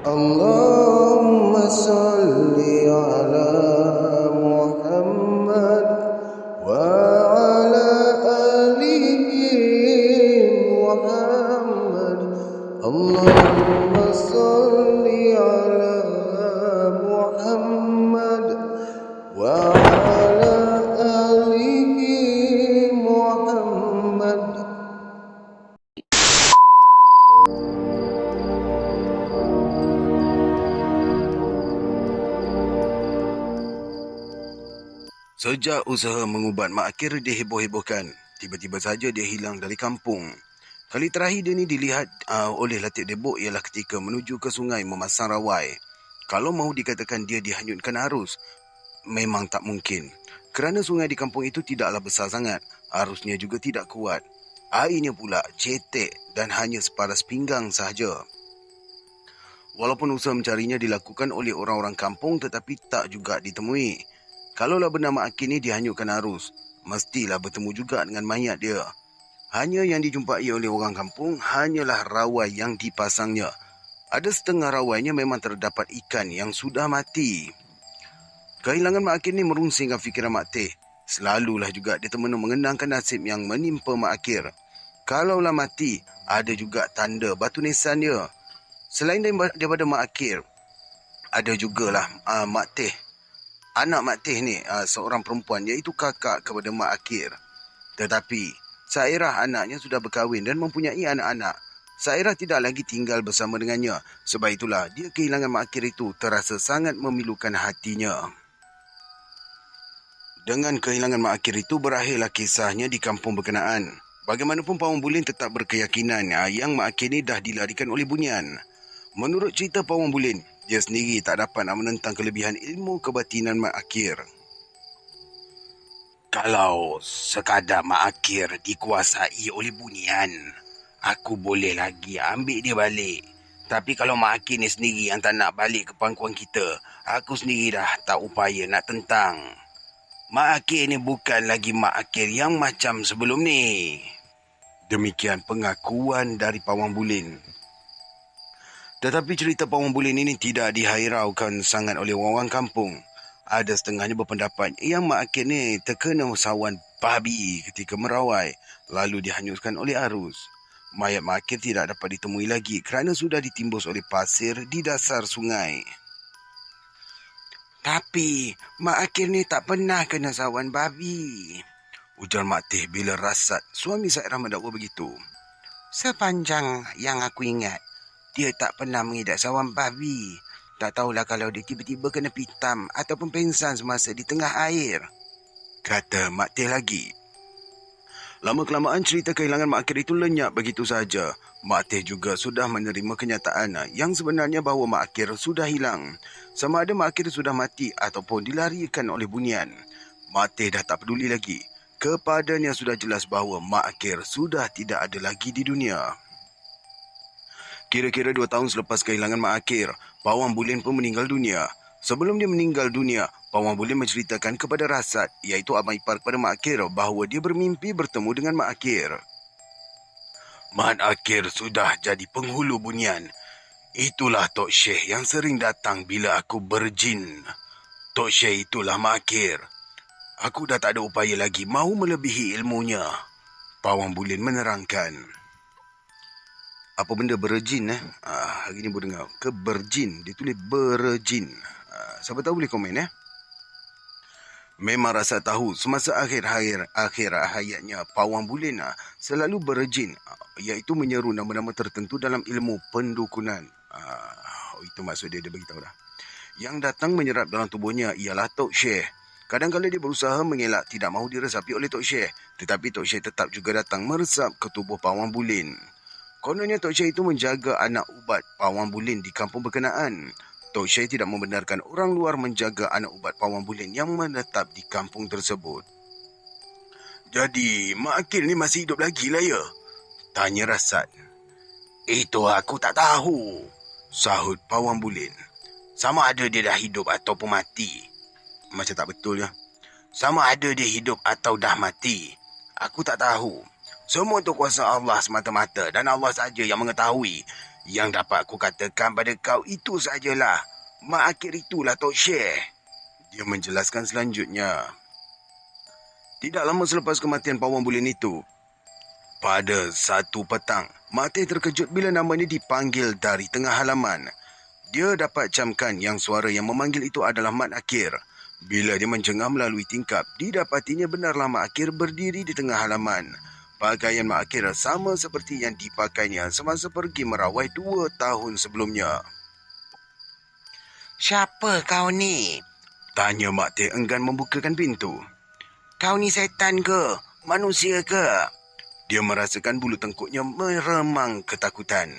اللهم صل على محمد وعلى آل محمد. اللهم صل على محمد وعلى آل محمد. Sejak usaha mengubat Mak Akir diheboh-hebohkan, tiba-tiba saja dia hilang dari kampung. Kali terakhir dia ni dilihat oleh Latik Debok ialah ketika menuju ke sungai memasang rawai. Kalau mahu dikatakan dia dihanyutkan arus, memang tak mungkin. Kerana sungai di kampung itu tidaklah besar sangat, arusnya juga tidak kuat. Airnya pula cetek dan hanya separas pinggang sahaja. Walaupun usaha mencarinya dilakukan oleh orang-orang kampung tetapi tak juga ditemui. Kalaulah benar Mak Akir ni dihanyutkan arus, mestilah bertemu juga dengan mayat dia. Hanya yang dijumpai oleh orang kampung hanyalah rawai yang dipasangnya. Ada setengah rawainya memang terdapat ikan yang sudah mati. Kehilangan Mak Akir ni merunsingkan fikiran Mak Teh. Selalulah juga dia termenung mengenangkan nasib yang menimpa Mak Akir. Kalaulah mati, ada juga tanda batu nisan dia. Selain daripada Mak Akir, ada jugalah Mak Teh. Anak Mak Teh ni seorang perempuan iaitu kakak kepada Mak Akir. Tetapi Sairah anaknya sudah berkahwin dan mempunyai anak-anak. Sairah tidak lagi tinggal bersama dengannya. Sebab itulah dia kehilangan Mak Akir itu terasa sangat memilukan hatinya. Dengan kehilangan Mak Akir itu berakhirlah kisahnya di kampung berkenaan. Bagaimanapun Pawang Bulin tetap berkeyakinan yang Mak Akir ni dah dilarikan oleh bunian. Menurut cerita Pawang Bulin, dia sendiri tak dapat nak menentang kelebihan ilmu kebatinan Mak Akir. Kalau sekadar Mak Akir dikuasai oleh bunian, aku boleh lagi ambil dia balik. Tapi kalau Mak Akir ni sendiri yang tak nak balik ke pangkuan kita, aku sendiri dah tak upaya nak tentang. Mak Akir ni bukan lagi Mak Akir yang macam sebelum ni. Demikian pengakuan dari Pawang Bulin. Tetapi cerita Pawang Bulin ini tidak dihiraukan sangat oleh orang-orang kampung. Ada setengahnya berpendapat yang Mak Akir ni terkena sawan babi ketika merawai, lalu dihanyutkan oleh arus. Mayat Mak Akir tidak dapat ditemui lagi kerana sudah ditimbus oleh pasir di dasar sungai. Tapi Mak Akir ni tak pernah kena sawan babi, ujar Mak Teh bila Rasad, suami Sairah, mendakwa begitu. Sepanjang yang aku ingat, dia tak pernah mengidap sawan babi. Tak tahulah kalau dia tiba-tiba kena pitam ataupun pengsan semasa di tengah air, kata Mak Teh lagi. Lama-kelamaan cerita kehilangan Mak Akir itu lenyap begitu saja. Mak Teh juga sudah menerima kenyataan yang sebenarnya bahawa Mak Akir sudah hilang. Sama ada Mak Akir sudah mati ataupun dilarikan oleh bunian, Mak Teh dah tak peduli lagi. Kepadanya sudah jelas bahawa Mak Akir sudah tidak ada lagi di dunia. Kira-kira 2 tahun selepas kehilangan Mak Akir, Pawang Bulin pun meninggal dunia. Sebelum dia meninggal dunia, Pawang Bulin menceritakan kepada Rasad, iaitu abang ipar kepada Mak Akir, bahawa dia bermimpi bertemu dengan Mak Akir. Mak Akir sudah jadi penghulu bunian. Itulah Tok Syekh yang sering datang bila aku berjin. Tok Syekh itulah Mak Akir. Aku dah tak ada upaya lagi mahu melebihi ilmunya, Pawang Bulin menerangkan. Apa benda berjin hari ni baru dengar. Ke berjin, dia tulis berjin. Siapa tahu boleh komen Memang rasa tahu semasa akhir hayatnya Pawang Bulin selalu berjin, iaitu menyeru nama-nama tertentu dalam ilmu pendukunan. Itu maksud dia beritahu dah. Yang datang menyerap dalam tubuhnya ialah Tok Syekh. Kadang-kadang dia berusaha mengelak tidak mahu diresapi oleh Tok Syekh, tetapi Tok Syekh tetap juga datang meresap ke tubuh Pawang Bulin. Kononnya Tok Syekh itu menjaga anak ubat Pawang Bulin di kampung berkenaan. Tok Syekh tidak membenarkan orang luar menjaga anak ubat Pawang Bulin yang menetap di kampung tersebut. Jadi, Mak Akir ni masih hidup lagi lah ya? Tanya Rasad. Itu aku tak tahu, sahut Pawang Bulin. Sama ada dia dah hidup ataupun mati. Macam tak betul ya. Sama ada dia hidup atau dah mati, aku tak tahu. Semua itu kuasa Allah semata-mata dan Allah saja yang mengetahui. Yang dapat aku katakan pada kau itu sajalah. Mak Akir itulah Tok Syekh. Dia menjelaskan selanjutnya. Tidak lama selepas kematian Pawang Bulin itu, pada satu petang, Mak Teh terkejut bila namanya dipanggil dari tengah halaman. Dia dapat camkan yang suara yang memanggil itu adalah Mat Akir. Bila dia menjengah melalui tingkap, didapatinya benarlah Mak Akir berdiri di tengah halaman. Pakaian Mak Akir sama seperti yang dipakainya semasa pergi merawai 2 tahun sebelumnya. "Siapa kau ni?" tanya Mak Teh enggan membukakan pintu. "Kau ni setan ke? Manusia ke?" Dia merasakan bulu tengkuknya meremang ketakutan.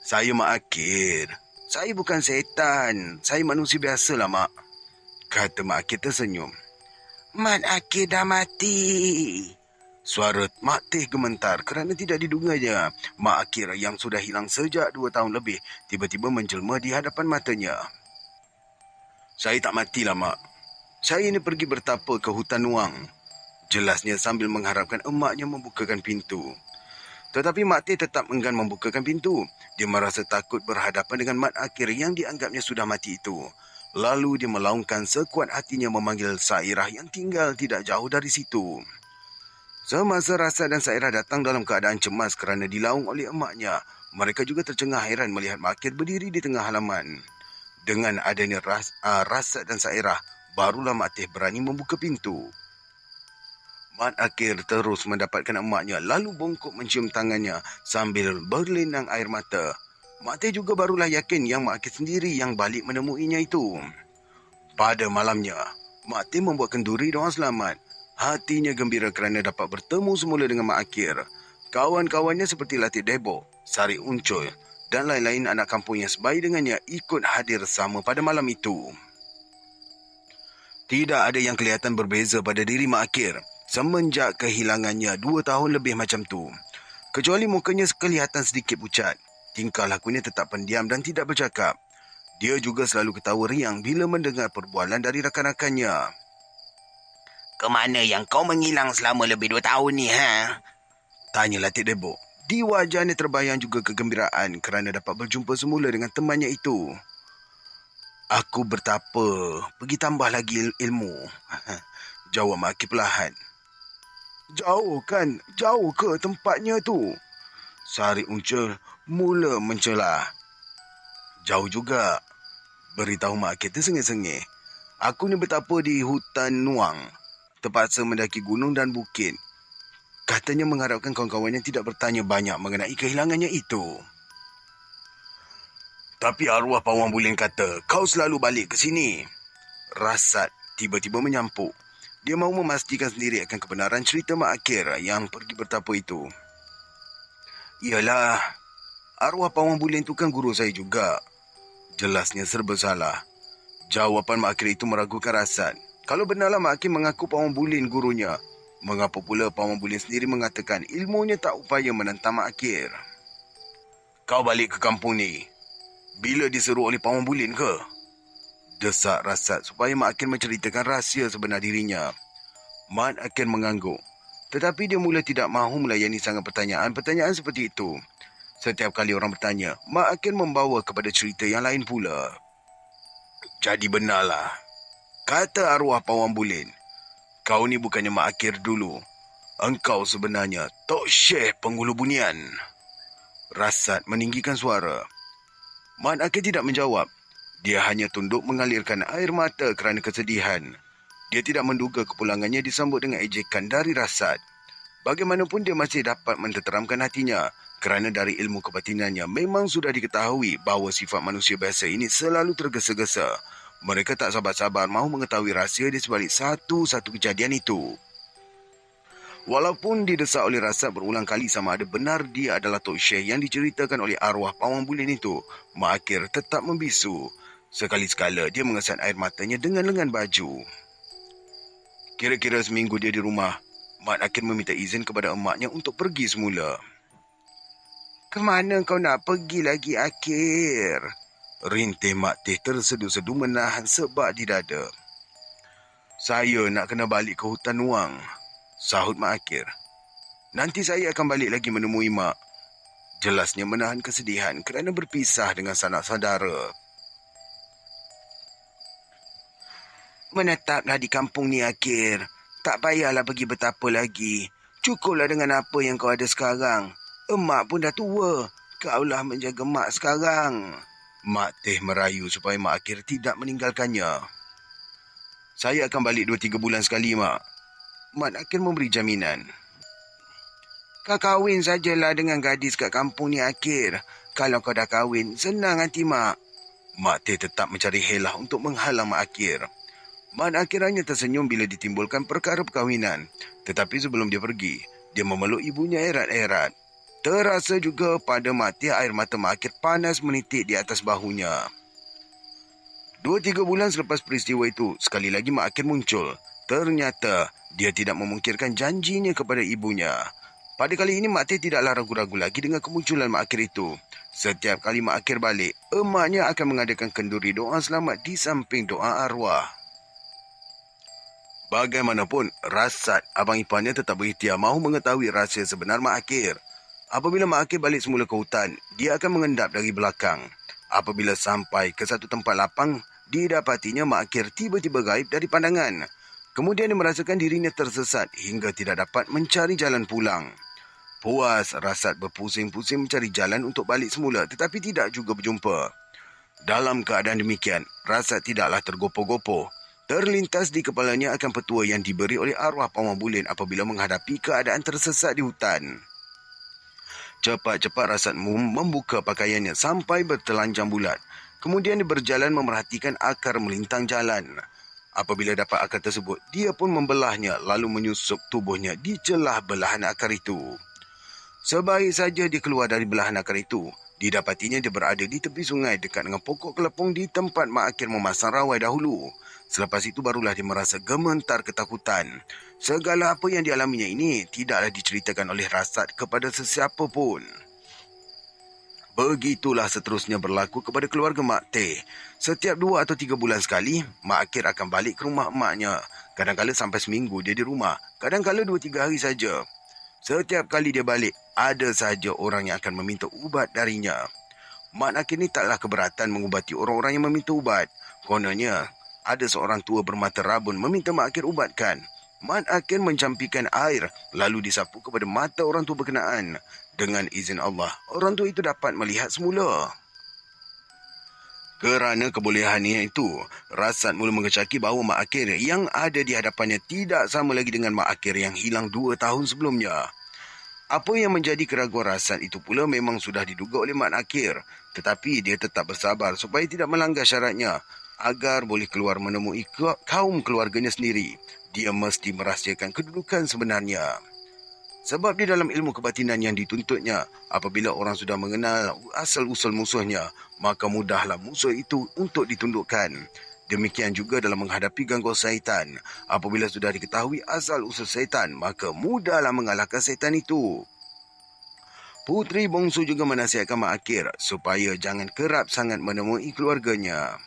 "Saya Mak Akir. Saya bukan setan. Saya manusia biasalah, Mak," kata Mak Akir tersenyum. "Mat Akir dah mati." Suara Mak Teh gementar kerana tidak diduganya. Mak Akir yang sudah hilang sejak 2 tahun lebih tiba-tiba menjelma di hadapan matanya. "Saya tak matilah, Mak. Saya ini pergi bertapa ke hutan Nuang," jelasnya sambil mengharapkan emaknya membukakan pintu. Tetapi Mak Teh tetap enggan membukakan pintu. Dia merasa takut berhadapan dengan Mat Akir yang dianggapnya sudah mati itu. Lalu dia melaungkan sekuat hatinya memanggil Sairah yang tinggal tidak jauh dari situ. Semasa Rasad dan Sairah datang dalam keadaan cemas kerana dilaung oleh emaknya, mereka juga tercengah hairan melihat Mak Akir berdiri di tengah halaman. Dengan adanya Rasad dan Sairah, barulah Mak Teh berani membuka pintu. Mat Akir terus mendapatkan emaknya lalu bongkok mencium tangannya sambil berlinang air mata. Mak Teh juga barulah yakin yang Mak Akir sendiri yang balik menemuinya itu. Pada malamnya, Mak Teh membuat kenduri doa selamat. Hatinya gembira kerana dapat bertemu semula dengan Mak Akir. Kawan-kawannya seperti Latik Debok, Sari Uncul dan lain-lain anak kampung yang sebaik dengannya ikut hadir sama pada malam itu. Tidak ada yang kelihatan berbeza pada diri Mak Akir semenjak kehilangannya 2 tahun lebih macam tu. Kecuali mukanya kelihatan sedikit pucat. Tingkah lakunya tetap pendiam dan tidak bercakap. Dia juga selalu ketawa riang bila mendengar perbualan dari rakan-rakannya. "Ke mana yang kau menghilang selama lebih 2 tahun ni, ha?" tanya Latik Debok. Di wajahnya terbayang juga kegembiraan kerana dapat berjumpa semula dengan temannya itu. "Aku bertapa, pergi tambah lagi ilmu," jawab Mak Akir perlahan. "Jauh kan? Jauh ke tempatnya tu?" Sari Uncul mula mencela. "Jauh juga," beritahu Mak Akir tersengih-sengih. "Aku ni bertapa di hutan Nuang. Terpaksa mendaki gunung dan bukit." Katanya mengharapkan kawan-kawannya tidak bertanya banyak mengenai kehilangannya itu. "Tapi arwah Pawang Bulin kata kau selalu balik ke sini." Rasad tiba-tiba menyampuk. Dia mahu memastikan sendiri akan kebenaran cerita Mak Akir yang pergi bertapa itu. "Iyalah, arwah Pawang Bulin itu kan guru saya juga," jelasnya serba salah. Jawapan Mak Akir itu meragukan Rasad. Kalau benarlah Mak Akir mengaku Pawang Bulin gurunya, mengapa pula Pawang Bulin sendiri mengatakan ilmunya tak upaya menentang Mak Akir? "Kau balik ke kampung ni bila diseru oleh Pawang Bulin ke?" desak Rasad supaya Mak Akir menceritakan rahsia sebenar dirinya. Mat Akir mengangguk. Tetapi dia mula tidak mahu melayani sangat pertanyaan-pertanyaan seperti itu. Setiap kali orang bertanya, Mak Akir membawa kepada cerita yang lain pula. "Jadi benarlah," kata arwah Pawang Bulin. "Kau ni bukannya Mak Akir dulu. Engkau sebenarnya Tok Syekh Penghulu Bunian." Rasad meninggikan suara. Mat Akir tidak menjawab. Dia hanya tunduk mengalirkan air mata kerana kesedihan. Dia tidak menduga kepulangannya disambut dengan ejekan dari Rasad. Bagaimanapun dia masih dapat menteteramkan hatinya kerana dari ilmu kebatinannya memang sudah diketahui bahawa sifat manusia biasa ini selalu tergesa-gesa. Mereka tak sabar-sabar mahu mengetahui rahsia di sebalik satu-satu kejadian itu. Walaupun didesak oleh Rasad berulang kali sama ada benar dia adalah Tok Syekh yang diceritakan oleh arwah Pawang Bulin itu, Mak Akir tetap membisu. Sekali-sekala dia mengesan air matanya dengan lengan baju. Kira-kira seminggu dia di rumah, Mat Akir meminta izin kepada emaknya untuk pergi semula. "Ke mana kau nak pergi lagi, Akir?" rintih Mak Teh tersedu-sedu menahan sebab di dada. "Saya nak kena balik ke hutan Nuang," sahut Mak Akir. "Nanti saya akan balik lagi menemui Mak." Jelasnya menahan kesedihan kerana berpisah dengan sanak saudara. Menetaplah di kampung ni akhir. Tak payahlah pergi betapa lagi. Cukuplah dengan apa yang kau ada sekarang. Emak pun dah tua. Kaulah menjaga mak sekarang. Mak Teh merayu supaya Mak Akhir tidak meninggalkannya. Saya akan balik 2-3 bulan sekali, Mak. Mak Akhir memberi jaminan. Kau kahwin sajalah dengan gadis kat kampung ni Akhir. Kalau kau dah kahwin, senang nanti, Mak. Mak Teh tetap mencari helah untuk menghalang Mak Akhir. Mak Akhir hanya tersenyum bila ditimbulkan perkara perkahwinan. Tetapi sebelum dia pergi, dia memeluk ibunya erat-erat. Terasa juga pada Mak Teh air mata Mak Akhir panas menitik di atas bahunya. 2-3 bulan selepas peristiwa itu, sekali lagi Mak Akhir muncul. Ternyata, dia tidak memungkirkan janjinya kepada ibunya. Pada kali ini, Mak Teh tidaklah ragu-ragu lagi dengan kemunculan Mak Akhir itu. Setiap kali Mak Akhir balik, emaknya akan mengadakan kenduri doa selamat di samping doa arwah. Bagaimanapun, Rasad, abang iparnya tetap berikhtiar mahu mengetahui rahsia sebenar Mak Akhir. Apabila Mak Akhir balik semula ke hutan, dia akan mengendap dari belakang. Apabila sampai ke satu tempat lapang, didapatinya Mak Akhir tiba-tiba gaib dari pandangan. Kemudian dia merasakan dirinya tersesat hingga tidak dapat mencari jalan pulang. Puas, Rasad berpusing-pusing mencari jalan untuk balik semula tetapi tidak juga berjumpa. Dalam keadaan demikian, Rasad tidaklah tergopoh-gopoh. Terlintas di kepalanya akan petua yang diberi oleh arwah Paman Bulin apabila menghadapi keadaan tersesat di hutan. Cepat-cepat Rasad membuka pakaiannya sampai bertelanjang bulat. Kemudian dia berjalan memerhatikan akar melintang jalan. Apabila dapat akar tersebut, dia pun membelahnya lalu menyusup tubuhnya di celah belahan akar itu. Sebaik saja dia keluar dari belahan akar itu, didapatinya dia berada di tepi sungai dekat dengan pokok kelepong di tempat Mak Akhir memasang rawai dahulu. Selepas itu barulah dia merasa gemetar ketakutan. Segala apa yang dialaminya ini tidaklah diceritakan oleh Rasad kepada sesiapa pun. Begitulah seterusnya berlaku kepada keluarga Mak Teh. Setiap 2 atau 3 bulan sekali, Mak Akhir akan balik ke rumah emaknya. Kadang-kala sampai seminggu dia di rumah, kadang-kala 2-3 hari saja. Setiap kali dia balik, ada sahaja orang yang akan meminta ubat darinya. Mak Akhir ni taklah keberatan mengubati orang-orang yang meminta ubat. Kononnya, ada seorang tua bermata rabun meminta Mak Akhir ubatkan. Mak Akhir mencampikan air lalu disapu kepada mata orang tua berkenaan. Dengan izin Allah, orang tua itu dapat melihat semula. Kerana kebolehannya itu, Rasad mula mengecaki bahawa Mak Akhir yang ada di hadapannya tidak sama lagi dengan Mak Akhir yang hilang 2 tahun sebelumnya. Apa yang menjadi keraguan Rasad itu pula memang sudah diduga oleh Mak Akhir, tetapi dia tetap bersabar supaya tidak melanggar syaratnya agar boleh keluar menemui kaum keluarganya sendiri. Dia mesti merahsiakan kedudukan sebenarnya. Sebab di dalam ilmu kebatinan yang dituntutnya, apabila orang sudah mengenal asal-usul musuhnya, maka mudahlah musuh itu untuk ditundukkan. Demikian juga dalam menghadapi gangguan syaitan. Apabila sudah diketahui asal-usul syaitan, maka mudahlah mengalahkan syaitan itu. Puteri bongsu juga menasihatkan Mak Akhir supaya jangan kerap sangat menemui keluarganya.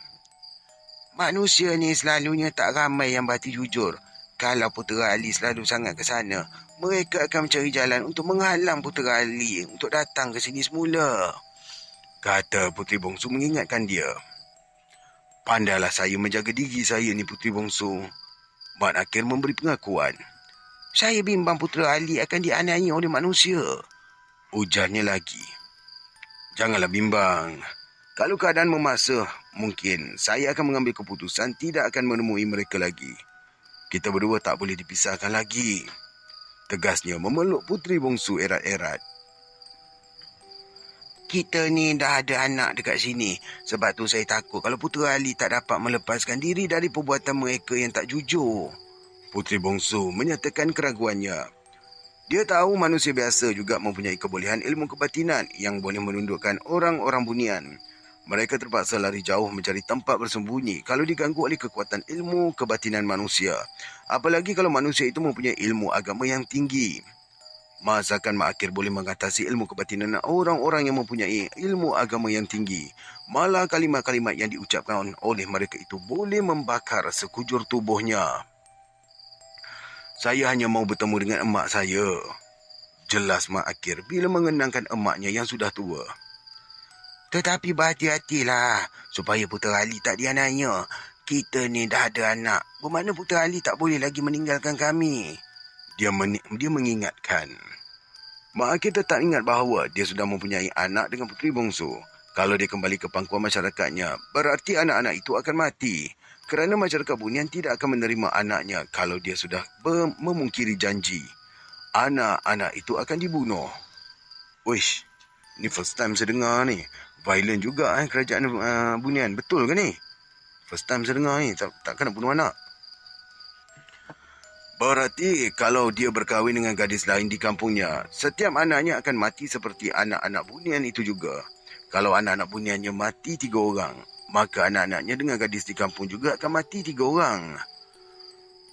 Manusia ni selalunya tak ramai yang berhati jujur. Kalau Putera Ali selalu sangat ke sana, mereka akan mencari jalan untuk menghalang Putera Ali untuk datang ke sini semula, kata Puteri Bongsu mengingatkan dia. Pandailah saya menjaga diri saya ni Puteri Bongsu. Mak Akhir memberi pengakuan. Saya bimbang Putera Ali akan dianiaya oleh manusia, ujarnya lagi. Janganlah bimbang. Kalau keadaan memaksa, mungkin saya akan mengambil keputusan tidak akan menemui mereka lagi. Kita berdua tak boleh dipisahkan lagi, tegasnya memeluk Puteri Bongsu erat-erat. Kita ni dah ada anak dekat sini. Sebab tu saya takut kalau Putera Ali tak dapat melepaskan diri dari perbuatan mereka yang tak jujur, Puteri Bongsu menyatakan keraguannya. Dia tahu manusia biasa juga mempunyai kebolehan ilmu kebatinan yang boleh menundukkan orang-orang bunian. Mereka terpaksa lari jauh mencari tempat bersembunyi kalau diganggu oleh kekuatan ilmu kebatinan manusia. Apalagi kalau manusia itu mempunyai ilmu agama yang tinggi. Masakan Mak Akhir boleh mengatasi ilmu kebatinan orang-orang yang mempunyai ilmu agama yang tinggi. Malah kalimat-kalimat yang diucapkan oleh mereka itu boleh membakar sekujur tubuhnya. Saya hanya mau bertemu dengan emak saya, jelas Mak Akir bila mengenangkan emaknya yang sudah tua. Tetapi berhati-hatilah supaya Putera Ali tak dianiaya. Kita ni dah ada anak. Bermakna Putera Ali tak boleh lagi meninggalkan kami. Dia mengingatkan. Mak Akir tetap ingat bahawa dia sudah mempunyai anak dengan puteri bongsu. Kalau dia kembali ke pangkuan masyarakatnya, berarti anak-anak itu akan mati. Kerana masyarakat Bunian tidak akan menerima anaknya kalau dia sudah memungkiri janji. Anak-anak itu akan dibunuh. Uish, ni first time saya dengar ni. Violent juga kerajaan Bunian. Betul ke ni? First time saya dengar ni. Takkan nak bunuh anak. Berarti kalau dia berkahwin dengan gadis lain di kampungnya, setiap anaknya akan mati seperti anak-anak Bunian itu juga. Kalau anak-anak Buniannya mati 3 orang, maka anak-anaknya dengan gadis di kampung juga akan mati 3 orang.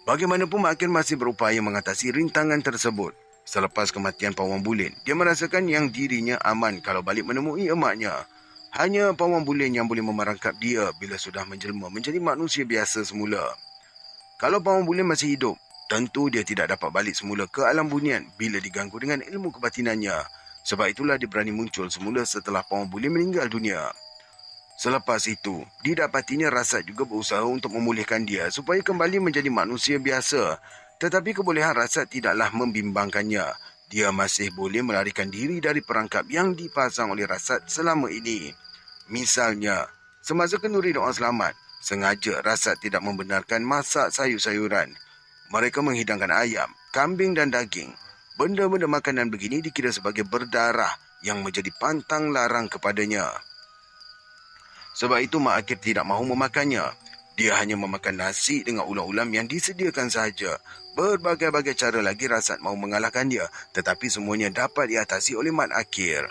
Bagaimanapun Mak Akir masih berupaya mengatasi rintangan tersebut. Selepas kematian Pawang Bulin, dia merasakan yang dirinya aman kalau balik menemui emaknya. Hanya Pawang Bulin yang boleh memerangkap dia bila sudah menjelma menjadi manusia biasa semula. Kalau Pawang Bulin masih hidup, tentu dia tidak dapat balik semula ke alam Bunian bila diganggu dengan ilmu kebatinannya. Sebab itulah dia berani muncul semula setelah Pawang Bulin meninggal dunia. Selepas itu, didapatinya Rasat juga berusaha untuk memulihkan dia supaya kembali menjadi manusia biasa. Tetapi kebolehan Rasat tidaklah membimbangkannya. Dia masih boleh melarikan diri dari perangkap yang dipasang oleh Rasat selama ini. Misalnya, semasa kenduri doa selamat, sengaja Rasat tidak membenarkan masak sayur-sayuran. Mereka menghidangkan ayam, kambing dan daging. Benda-benda makanan begini dikira sebagai berdarah yang menjadi pantang larang kepadanya. Sebab itu Mak Akir tidak mahu memakannya. Dia hanya memakan nasi dengan ulam-ulam yang disediakan sahaja. Berbagai-bagai cara lagi Rasat mahu mengalahkan dia, tetapi semuanya dapat diatasi oleh Mak Akir.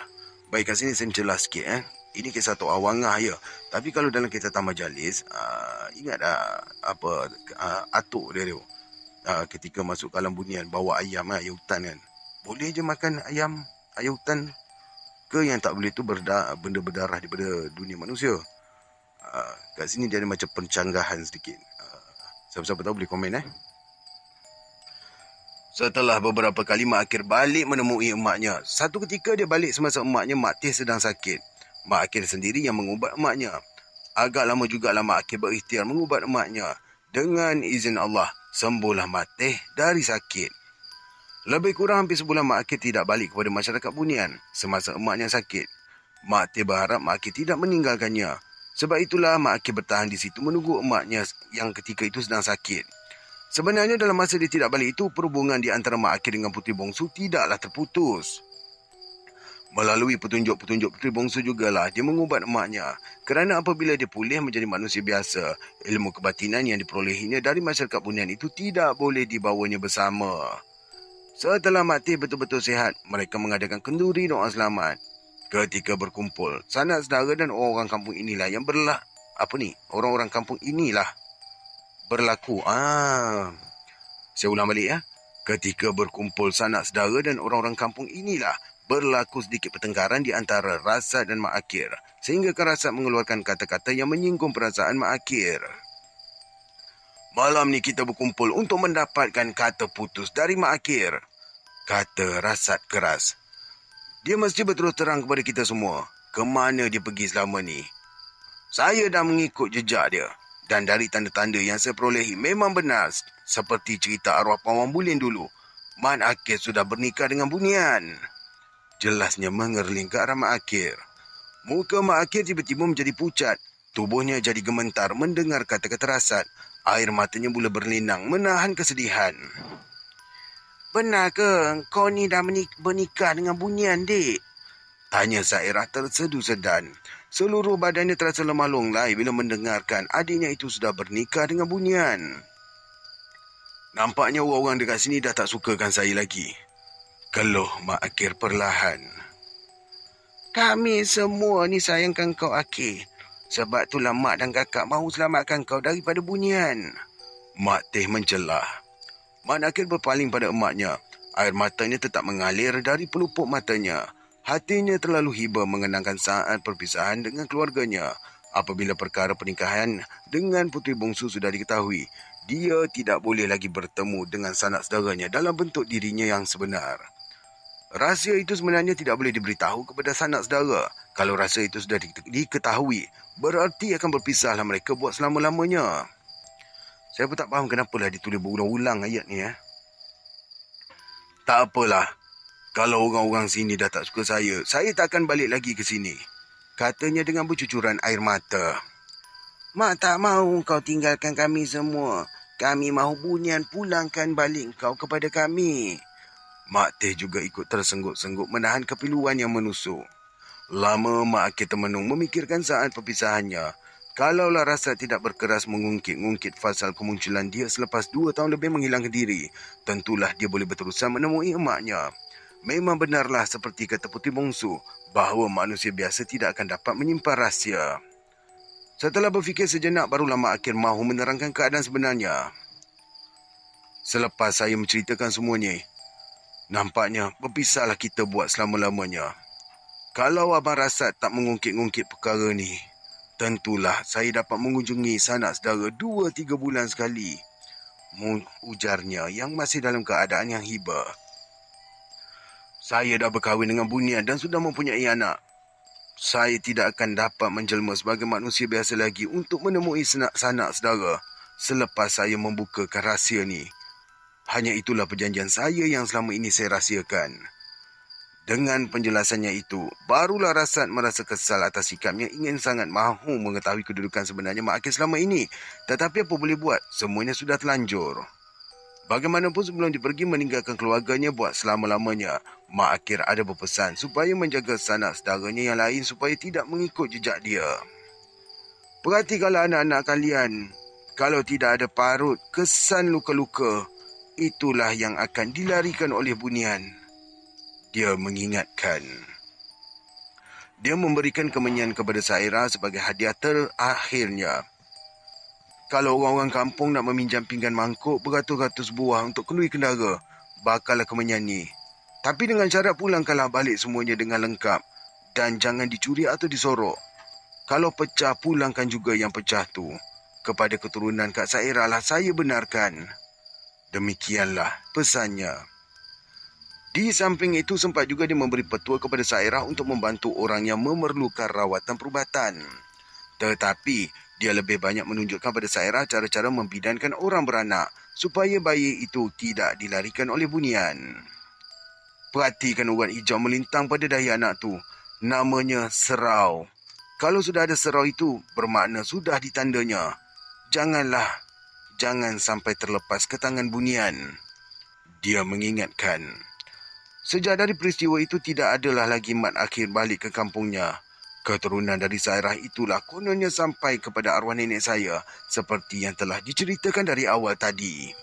Baik, kat sini saya jelas sikit. Ini kisah Tok Awangah ya. Tapi kalau dalam kisah Tamajalis, ingat atuk dia tu. Ketika masuk ke alam Bunian, bawa ayam, ayam hutan kan. Boleh je makan ayam hutan ke yang tak boleh tu benda berdarah daripada dunia manusia. Kat sini dia ada macam pencanggahan sedikit. Siapa-siapa tahu boleh komen Setelah beberapa kali Mak Akir balik menemui emaknya. Satu ketika dia balik semasa emaknya Mak Teh sedang sakit. Mak Akir sendiri yang mengubat emaknya. Agak lama jugalah Mak Akir berikhtiar mengubat emaknya. Dengan izin Allah, sembuhlah Mak Teh dari sakit. Lebih kurang hampir sebulan Mak Akir tidak balik kepada masyarakat Bunian semasa emaknya sakit. Mak Teh berharap Mak Akir tidak meninggalkannya. Sebab itulah Mak Akir bertahan di situ menunggu emaknya yang ketika itu sedang sakit. Sebenarnya dalam masa dia tidak balik itu, perhubungan di antara Mak Akir dengan puteri bongsu tidaklah terputus. Melalui petunjuk-petunjuk puteri bongsu jugalah dia mengubat emaknya. Kerana apabila dia pulih menjadi manusia biasa, ilmu kebatinan yang diperolehinya dari masyarakat Bunian itu tidak boleh dibawanya bersama. Setelah Mak Teh betul-betul sihat, mereka mengadakan kenduri doa selamat. Ketika berkumpul, sanak saudara dan orang-orang kampung inilah yang orang-orang kampung inilah berlaku. Saya ulang balik. Ketika berkumpul sanak saudara dan orang-orang kampung inilah berlaku sedikit pertengkaran di antara Rasat dan Mak Akir. Sehingga Rasat mengeluarkan kata-kata yang menyinggung perasaan Mak Akir. Malam ni kita berkumpul untuk mendapatkan kata putus dari Mak Akir, kata Rasat keras. Dia mesti berterus terang kepada kita semua ke mana dia pergi selama ni. Saya dah mengikut jejak dia. Dan dari tanda-tanda yang saya perolehi memang benar. Seperti cerita arwah Pawang Bulin dulu. Mak Akir sudah bernikah dengan Bunian. Jelasnya mengerling ke arah Mak Akir. Muka Mak Akir tiba-tiba menjadi pucat. Tubuhnya jadi gemetar mendengar kata-kata Rasat. Air matanya mula berlinang menahan kesedihan. Benar ke kau ni dah bernikah dengan Bunian, Dik? Tanya Zairah tersedu sedan. Seluruh badannya terasa lemah longlai bila mendengarkan adiknya itu sudah bernikah dengan Bunian. Nampaknya orang-orang dekat sini dah tak sukakan saya lagi. Keluh Mak Akir perlahan. Kami semua ni sayangkan kau, Akir. Sebab itulah Mak dan Kakak mahu selamatkan kau daripada Bunian. Mak Teh mencelah. Mak Akir berpaling pada emaknya. Air matanya tetap mengalir dari pelupuk matanya. Hatinya terlalu hiba mengenangkan saat perpisahan dengan keluarganya. Apabila perkara pernikahan dengan puteri bongsu sudah diketahui, dia tidak boleh lagi bertemu dengan sanak saudaranya dalam bentuk dirinya yang sebenar. Rahsia itu sebenarnya tidak boleh diberitahu kepada sanak saudara. Kalau rahsia itu sudah diketahui, berarti akan berpisahlah mereka buat selama-lamanya. Saya pun tak faham kenapalah ditulis berulang-ulang ayat ni. Tak apalah. Kalau orang-orang sini dah tak suka saya tak akan balik lagi ke sini. Katanya dengan bercucuran air mata. Mak tak mahu kau tinggalkan kami semua. Kami mahu Bunian pulangkan balik kau kepada kami. Mak Teh juga ikut tersengguk-sengguk menahan kepiluan yang menusuk. Lama Mak Akir termenung memikirkan saat perpisahannya. Kalaulah rasa tidak berkeras mengungkit-ungkit fasal kemunculan dia selepas 2 tahun lebih menghilangkan diri, tentulah dia boleh berterusan menemui emaknya. Memang benarlah seperti kata Puteri Bongsu, bahawa manusia biasa tidak akan dapat menyimpan rahsia. Setelah berfikir sejenak, barulah Mak Akir mahu menerangkan keadaan sebenarnya. Selepas saya menceritakan semuanya, nampaknya berpisahlah kita buat selama-lamanya. Kalau Abang Rasad tak mengungkit-ungkit perkara ni, tentulah saya dapat mengunjungi sanak saudara 2-3 bulan sekali. Ujarnya yang masih dalam keadaan yang hibah. Saya dah berkahwin dengan Bunian dan sudah mempunyai anak. Saya tidak akan dapat menjelma sebagai manusia biasa lagi untuk menemui sanak saudara selepas saya membukakan rahsia ni. Hanya itulah perjanjian saya yang selama ini saya rahsiakan. Dengan penjelasannya itu, barulah Rasad merasa kesal atas sikapnya ingin sangat mahu mengetahui kedudukan sebenarnya Mak Akir selama ini. Tetapi apa boleh buat, semuanya sudah terlanjur. Bagaimanapun sebelum dia pergi meninggalkan keluarganya buat selama-lamanya, Mak Akir ada berpesan supaya menjaga sanak saudaranya yang lain supaya tidak mengikut jejak dia. Perhatikanlah anak-anak kalian. Kalau tidak ada parut, kesan luka-luka, itulah yang akan dilarikan oleh Bunian. Dia mengingatkan. Dia memberikan kemenyan kepada Saira sebagai hadiah terakhirnya. Kalau orang-orang kampung nak meminjam pinggan mangkuk beratus-ratus buah untuk kenduri kendara, bakallah kemenyan ni. Tapi dengan syarat pulangkanlah balik semuanya dengan lengkap dan jangan dicuri atau disorok. Kalau pecah, pulangkan juga yang pecah tu. Kepada keturunan Kak Saira lah saya benarkan. Demikianlah pesannya. Di samping itu sempat juga dia memberi petua kepada Saira untuk membantu orang yang memerlukan rawatan perubatan. Tetapi dia lebih banyak menunjukkan pada Saira cara-cara membidankan orang beranak supaya bayi itu tidak dilarikan oleh Bunian. Perhatikan urat hijau melintang pada dahi anak tu. Namanya serau. Kalau sudah ada serau itu, bermakna sudah ditandanya. Jangan sampai terlepas ke tangan Bunian. Dia mengingatkan. Sejak dari peristiwa itu tidak adalah lagi Mak Akir balik ke kampungnya. Keturunan dari Sairah itulah kononnya sampai kepada arwah nenek saya seperti yang telah diceritakan dari awal tadi.